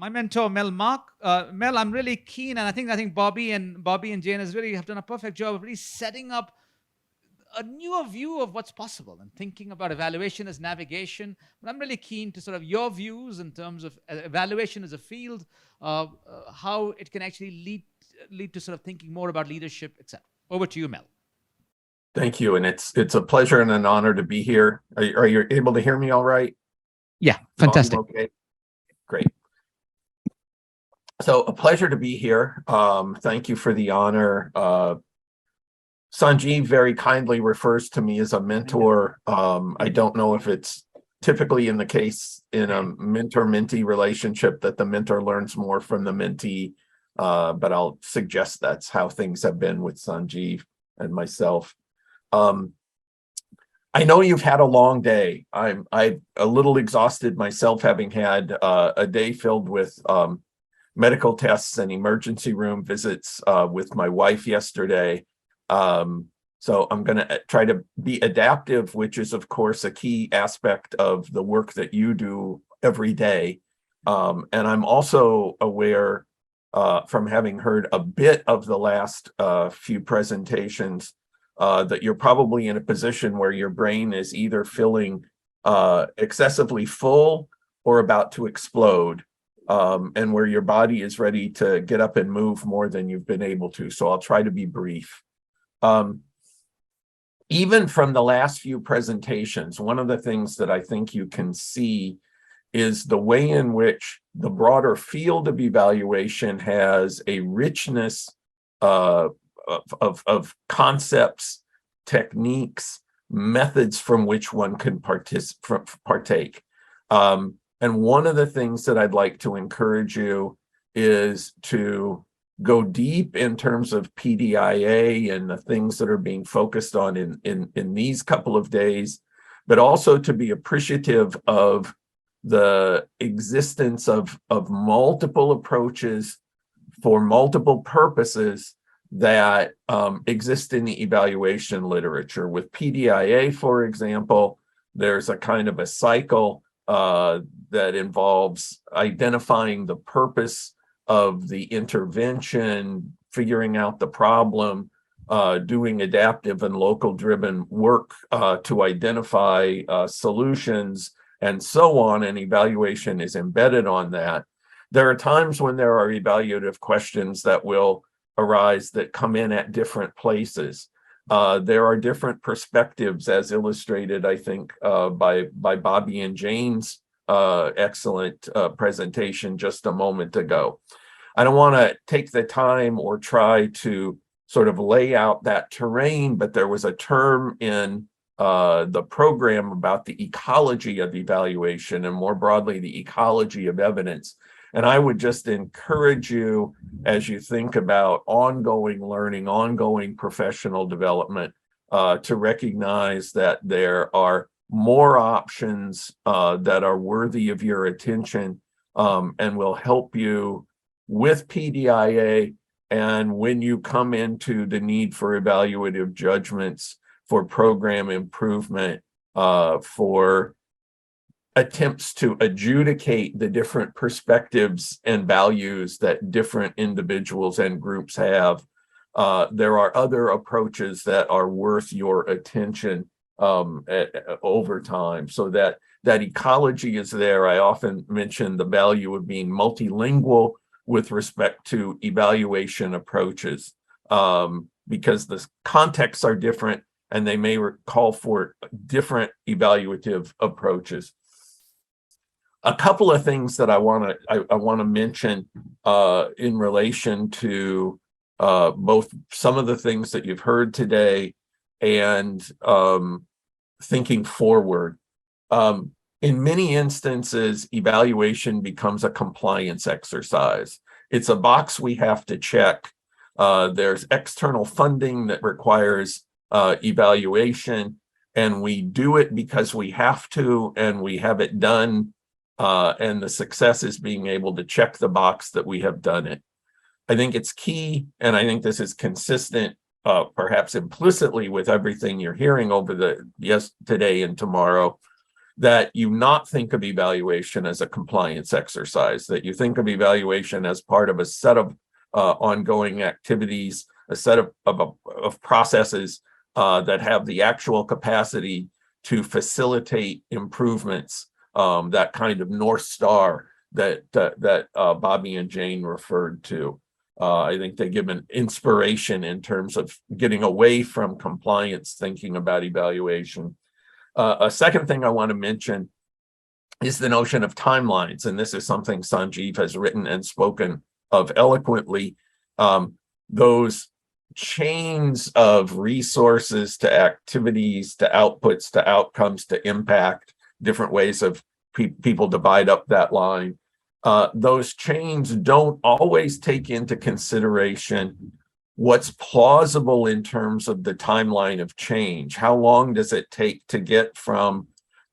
my mentor, Mel Mark. Mel, I'm really keen, and I think Bobby and Jane has really have done a perfect job of really setting up a newer view of what's possible and thinking about evaluation as navigation. But I'm really keen to sort of your views in terms of evaluation as a field, how it can actually lead to sort of thinking more about leadership, etc. Over to you, Mel. Thank you, and it's a pleasure and an honor to be here. Are you able to hear me all right? Yeah, fantastic. Okay, great. So a pleasure to be here. Thank you for the honor. Sanjeev very kindly refers to me as a mentor. I don't know if it's typically in the case in a mentor-mentee relationship that the mentor learns more from the mentee, but I'll suggest that's how things have been with Sanjeev and myself. I know you've had a long day. I'm a little exhausted myself, having had a day filled with medical tests and emergency room visits with my wife yesterday. So I'm going to try to be adaptive, which is, of course, a key aspect of the work that you do every day. And I'm also aware from having heard a bit of the last few presentations that you're probably in a position where your brain is either feeling excessively full or about to explode, and where your body is ready to get up and move more than you've been able to. So I'll try to be brief. Even from the last few presentations, one of the things that I think you can see is the way in which the broader field of evaluation has a richness of concepts, techniques, methods from which one can partake. And one of the things that I'd like to encourage you is to go deep in terms of PDIA and the things that are being focused on in these couple of days, but also to be appreciative of the existence of multiple approaches for multiple purposes that exist in the evaluation literature. With PDIA, for example, there's a kind of a cycle that involves identifying the purpose of the intervention, figuring out the problem, doing adaptive and local driven work to identify solutions, and so on, and evaluation is embedded on that. There are times when there are evaluative questions that will arise that come in at different places. There are different perspectives, as illustrated, I think, by Bobby and Jane's excellent presentation just a moment ago. I don't want to take the time or try to sort of lay out that terrain, but there was a term in the program about the ecology of evaluation, and more broadly, the ecology of evidence. And I would just encourage you, as you think about ongoing learning, ongoing professional development, to recognize that there are more options that are worthy of your attention and will help you with PDIA. And when you come into the need for evaluative judgments, for program improvement, for attempts to adjudicate the different perspectives and values that different individuals and groups have, there are other approaches that are worth your attention over time. So that ecology is there. I often mention the value of being multilingual with respect to evaluation approaches, because the contexts are different and they may call for different evaluative approaches. A couple of things that I want to mention in relation to both some of the things that you've heard today and thinking forward. In many instances, evaluation becomes a compliance exercise. It's a box we have to check. There's external funding that requires evaluation, and we do it because we have to, and we have it done, and the success is being able to check the box that we have done it. I think it's key, and I think this is consistent, perhaps implicitly, with everything you're hearing over today and tomorrow, that you not think of evaluation as a compliance exercise, that you think of evaluation as part of a set of ongoing activities, a set of processes that have the actual capacity to facilitate improvements, that kind of North Star that Bobby and Jane referred to. I think they give an inspiration in terms of getting away from compliance thinking about evaluation. A second thing I want to mention is the notion of timelines, and this is something Sanjeev has written and spoken of eloquently. Those chains of resources to activities, to outputs, to outcomes, to impact, different ways of people divide up that line. Those chains don't always take into consideration what's plausible in terms of the timeline of change. How long does it take to get from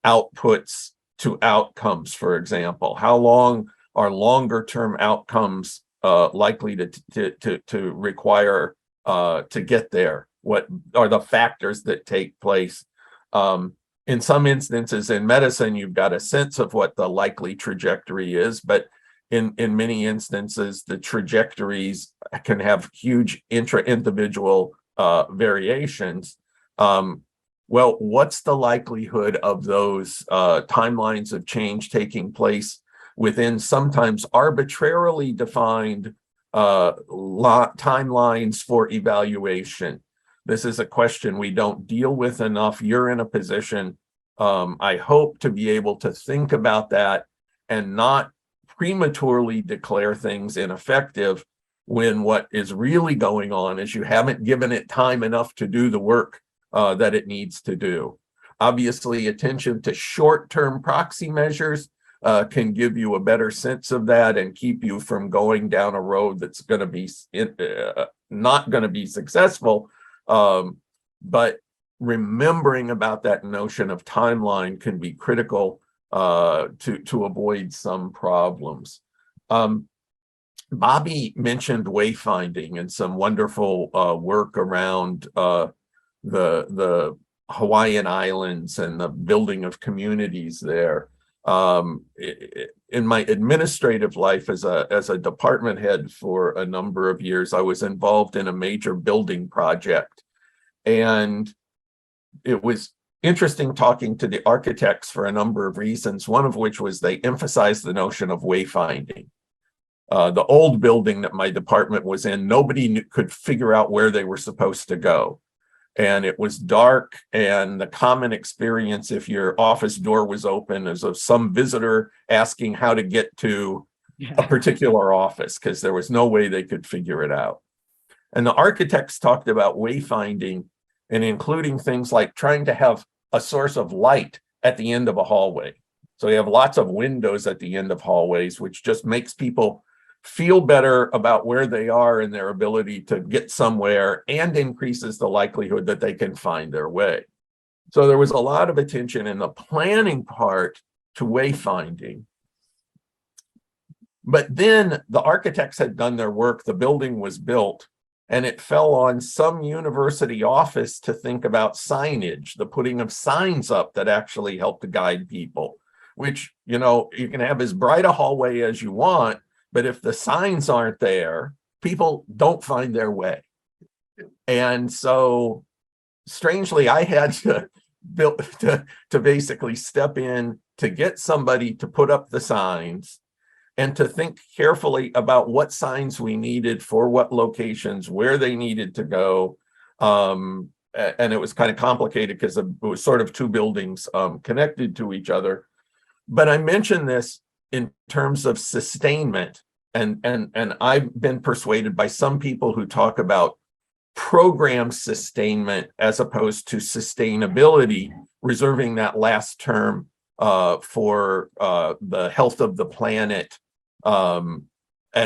outputs to outcomes, for example? How long are longer term outcomes likely to require to get there? What are the factors that take place? In some instances in medicine, you've got a sense of what the likely trajectory is, but in many instances, the trajectories can have huge intra-individual variations. Well, what's the likelihood of those timelines of change taking place within sometimes arbitrarily defined timelines for evaluation? This is a question we don't deal with enough. You're in a position, I hope, to be able to think about that and not prematurely declare things ineffective when what is really going on is you haven't given it time enough to do the work that it needs to do. Obviously, attention to short-term proxy measures can give you a better sense of that and keep you from going down a road that's going to be not going to be successful. But remembering about that notion of timeline can be critical to avoid some problems. Bobby mentioned wayfinding and some wonderful work around the Hawaiian Islands and the building of communities there. In my administrative life as a department head for a number of years, I was involved in a major building project. And it was interesting talking to the architects for a number of reasons, one of which was they emphasized the notion of wayfinding. The old building that my department was in, nobody could figure out where they were supposed to go. And it was dark, and the common experience if your office door was open is of some visitor asking how to get to a particular office because there was no way they could figure it out. And the architects talked about wayfinding and including things like trying to have a source of light at the end of a hallway. So you have lots of windows at the end of hallways, which just makes people feel better about where they are and their ability to get somewhere and increases the likelihood that they can find their way. So there was a lot of attention in the planning part to wayfinding. But then the architects had done their work, the building was built, and it fell on some university office to think about signage, the putting of signs up that actually help to guide people, which, you know, you can have as bright a hallway as you want, but if the signs aren't there, people don't find their way. And so strangely, I had to basically step in to get somebody to put up the signs and to think carefully about what signs we needed for what locations, where they needed to go. And it was kind of complicated because it was sort of two buildings connected to each other. But I mentioned this in terms of sustainment. And I've been persuaded by some people who talk about program sustainment as opposed to sustainability, reserving that last term for the health of the planet. And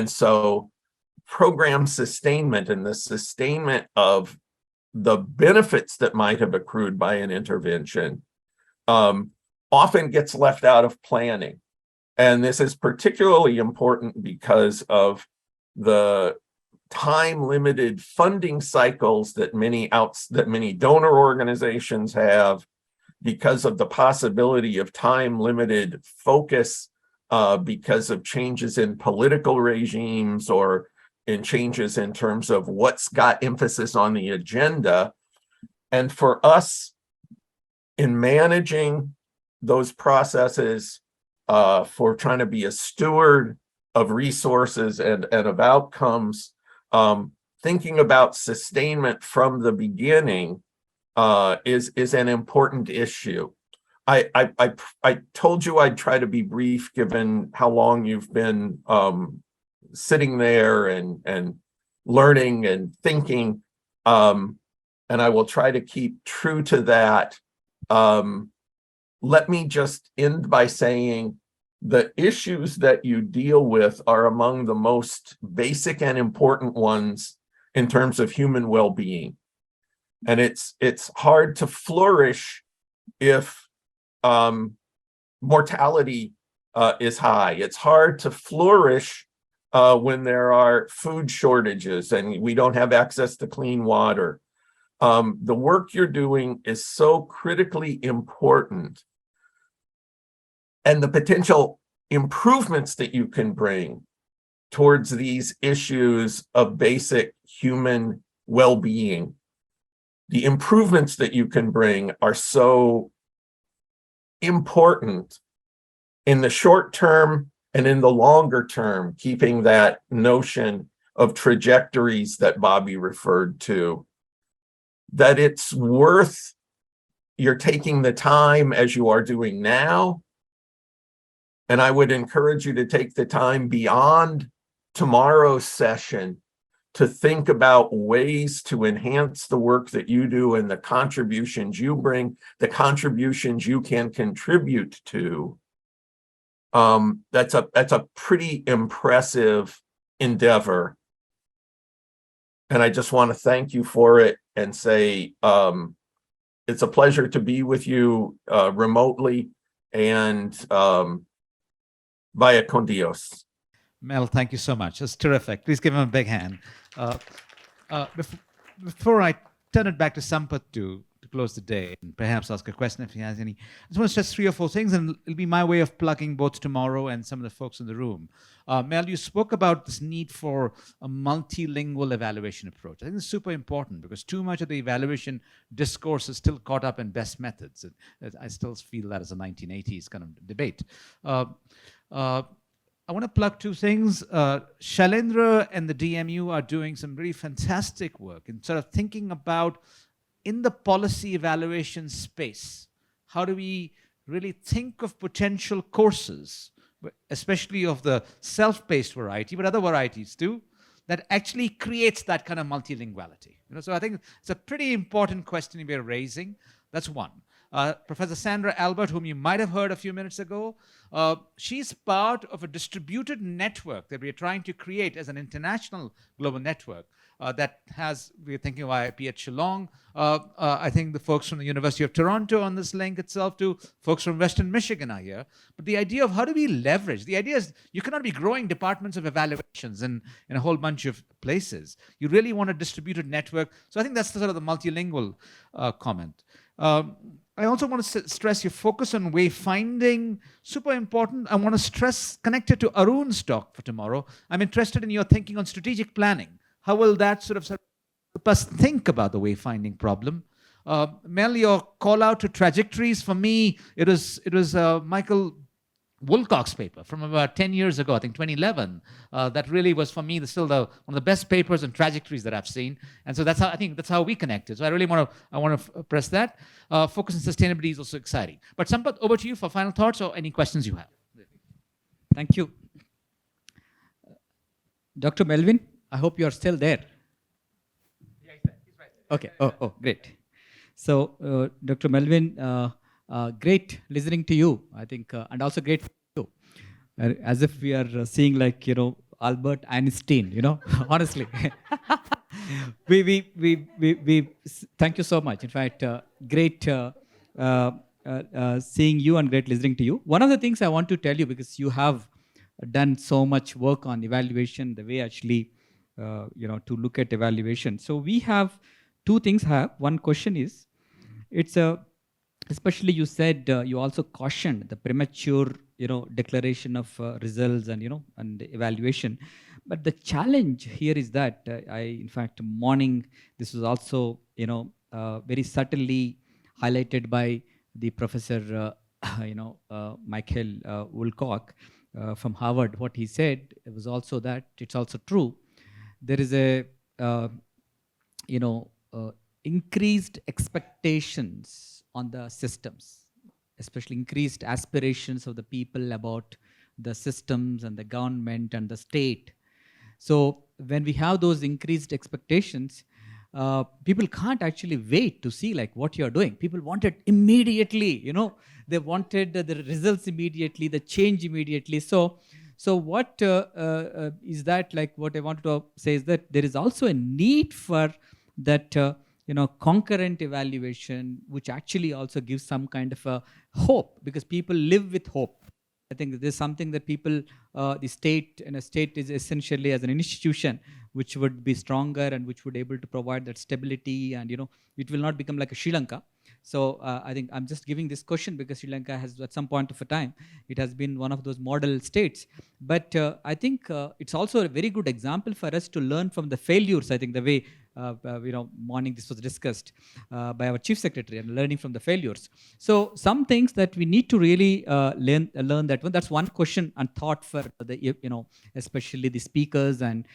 so program sustainment and the sustainment of the benefits that might have accrued by an intervention often gets left out of planning. And this is particularly important because of the time-limited funding cycles that many donor organizations have, because of the possibility of time-limited focus, because of changes in political regimes or in changes in terms of what's got emphasis on the agenda. And for us, in managing those processes, for trying to be a steward of resources and of outcomes, thinking about sustainment from the beginning is an important issue. I told you I'd try to be brief given how long you've been sitting there and learning and thinking, and I will try to keep true to that. Let me just end by saying the issues that you deal with are among the most basic and important ones in terms of human well-being. And it's hard to flourish if mortality is high. It's hard to flourish when there are food shortages and we don't have access to clean water. The work you're doing is so critically important, and the potential improvements that you can bring towards these issues of basic human well-being, the improvements that you can bring are so important in the short term and in the longer term, keeping that notion of trajectories that Bobby referred to, that it's worth you're taking the time as you are doing now. And I would encourage you to take the time beyond tomorrow's session to think about ways to enhance the work that you do and the contributions you bring, the contributions you can contribute to. That's a pretty impressive endeavor. And I just want to thank you for it and say it's a pleasure to be with you remotely, and vaya con Dios. Mel, thank you so much. That's terrific. Please give him a big hand. Before I turn it back to Sampath to close the day and perhaps ask a question if he has any, I just want to stress 3 or 4 things, and it'll be my way of plugging both tomorrow and some of the folks in the room. Mel, you spoke about this need for a multilingual evaluation approach. I think it's super important because too much of the evaluation discourse is still caught up in best methods. I still feel that as a 1980s kind of debate. I want to plug 2 things. Shailendra and the DMU are doing some really fantastic work in sort of thinking about, in the policy evaluation space, how do we really think of potential courses, especially of the self-paced variety, but other varieties too, that actually creates that kind of multilinguality. So I think it's a pretty important question we're raising. That's one. Professor Sandra Albert, whom you might have heard a few minutes ago, she's part of a distributed network that we're trying to create as an international global network that has, we're thinking of IIP at Shillong. I think the folks from the University of Toronto on this link itself too, folks from Western Michigan are here. But the idea of how do we leverage, the idea is you cannot be growing departments of evaluations in a whole bunch of places. You really want a distributed network. So I think that's the sort of the multilingual comment. I also want to stress your focus on wayfinding, super important. I want to stress, connected to Arun's talk for tomorrow, I'm interested in your thinking on strategic planning. How will that sort of help us think about the wayfinding problem? Mel, your call out to trajectories, for me, it was Michael Woolcock's paper from about 10 years ago, I think 2011. That really was, for me, still one of the best papers on trajectories that I've seen. And so I think that's how we connected. So I really want to press that. Focus on sustainability is also exciting. But Sampath, over to you for final thoughts or any questions you have. Thank you. Dr. Melvin, I hope you are still there. Yeah, he's right there. Okay. Oh, great. So, Dr. Melvin, great listening to you, I think, and also great to you. As if we are seeing like, Albert Einstein, honestly. we thank you so much. In fact, great seeing you and great listening to you. One of the things I want to tell you, because you have done so much work on evaluation, the way actually, to look at evaluation. So we have 2 things. One question is, it's a especially you said you also cautioned the premature declaration of results and and evaluation. But the challenge here is that I in fact morning this was also very subtly highlighted by the professor Michael Woolcock from Harvard. What he said was also that it's also true. There is a uh, you know increased expectations on the systems, especially increased aspirations of the people about the systems and the government and the state. So when we have those increased expectations, people can't actually wait to see like what you're doing. People want it immediately. They wanted the results immediately, the change immediately. So what is that, like what I wanted to say is that there is also a need for that concurrent evaluation, which actually also gives some kind of a hope, because people live with hope. I think there's something that people, the state, and a state is essentially as an institution which would be stronger and which would able to provide that stability, and it will not become like a Sri Lanka. So I think I'm just giving this question because Sri Lanka has, at some point of a time, it has been one of those model states. But I think it's also a very good example for us to learn from the failures. I think the way morning this was discussed by our chief secretary, and learning from the failures. So some things that we need to really learn that one. That's one question and thought for the especially the speakers. And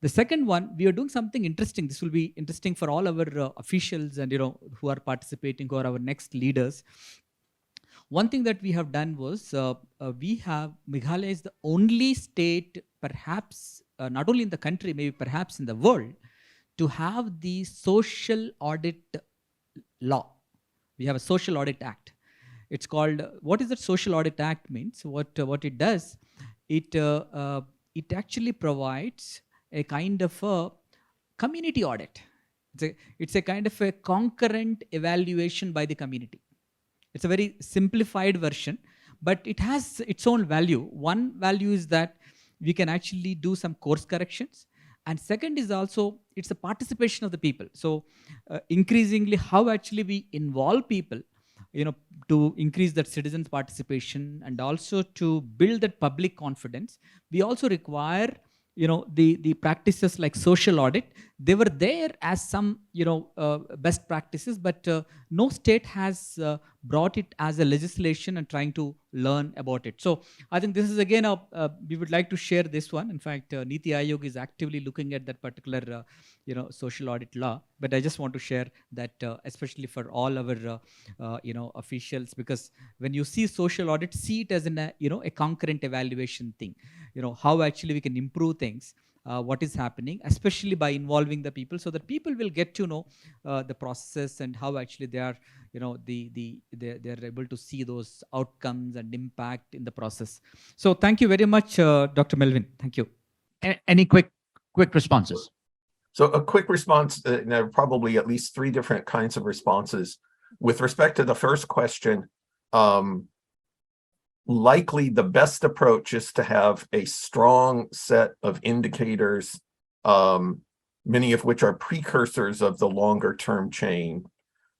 the second one, we are doing something interesting. This will be interesting for all our officials and who are participating, who are our next leaders. One thing that we have done was Meghalaya is the only state, perhaps not only in the country, maybe perhaps in the world, to have the social audit law. We have a social audit act. It's called, what is that social audit act means? What it does, it actually provides a kind of a community audit. It's a kind of a concurrent evaluation by the community. It's a very simplified version, but it has its own value. One value is that we can actually do some course corrections. And second is also, it's a participation of the people. So increasingly how actually we involve people, to increase that citizens' participation and also to build that public confidence. We also require the practices like social audit. They were there as some best practices, but no state has brought it as a legislation and trying to learn about it. So I think this is again we would like to share this one. In fact, Niti Aayog is actively looking at that particular social audit law. But I just want to share that especially for all our officials, because when you see social audit, see it as a concurrent evaluation thing. How actually we can improve things, what is happening, especially by involving the people, so that people will get to know the process and how actually they are they're able to see those outcomes and impact in the process. So thank you very much, Dr. Melvin. Thank you. Any quick responses? So a quick response, there are probably at least 3 different kinds of responses. With respect to the first question, likely the best approach is to have a strong set of indicators, many of which are precursors of the longer term chain.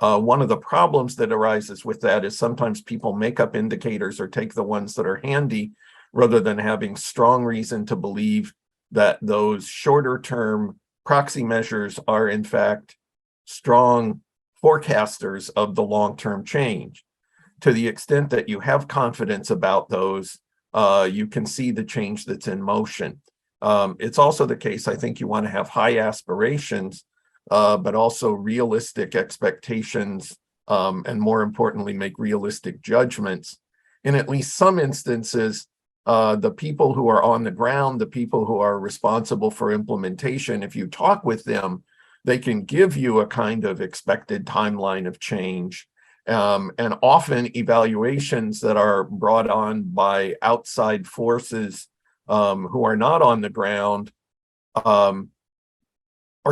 One of the problems that arises with that is sometimes people make up indicators or take the ones that are handy rather than having strong reason to believe that those shorter term proxy measures are in fact strong forecasters of the long-term change. To the extent that you have confidence about those, you can see the change that's in motion. It's also the case, I think you want to have high aspirations, but also realistic expectations, and more importantly, make realistic judgments. In at least some instances, the people who are on the ground, the people who are responsible for implementation, if you talk with them, they can give you a kind of expected timeline of change. And often evaluations that are brought on by outside forces who are not on the ground are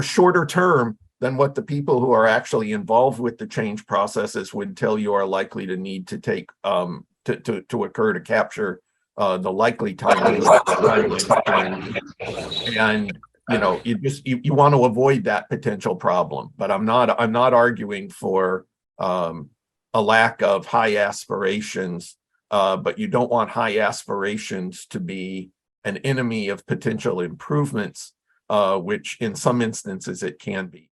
shorter term than what the people who are actually involved with the change processes would tell you are likely to need to take to occur to capture the likely timing. And you want to avoid that potential problem. But I'm not arguing for a lack of high aspirations, but you don't want high aspirations to be an enemy of potential improvements, which in some instances it can be.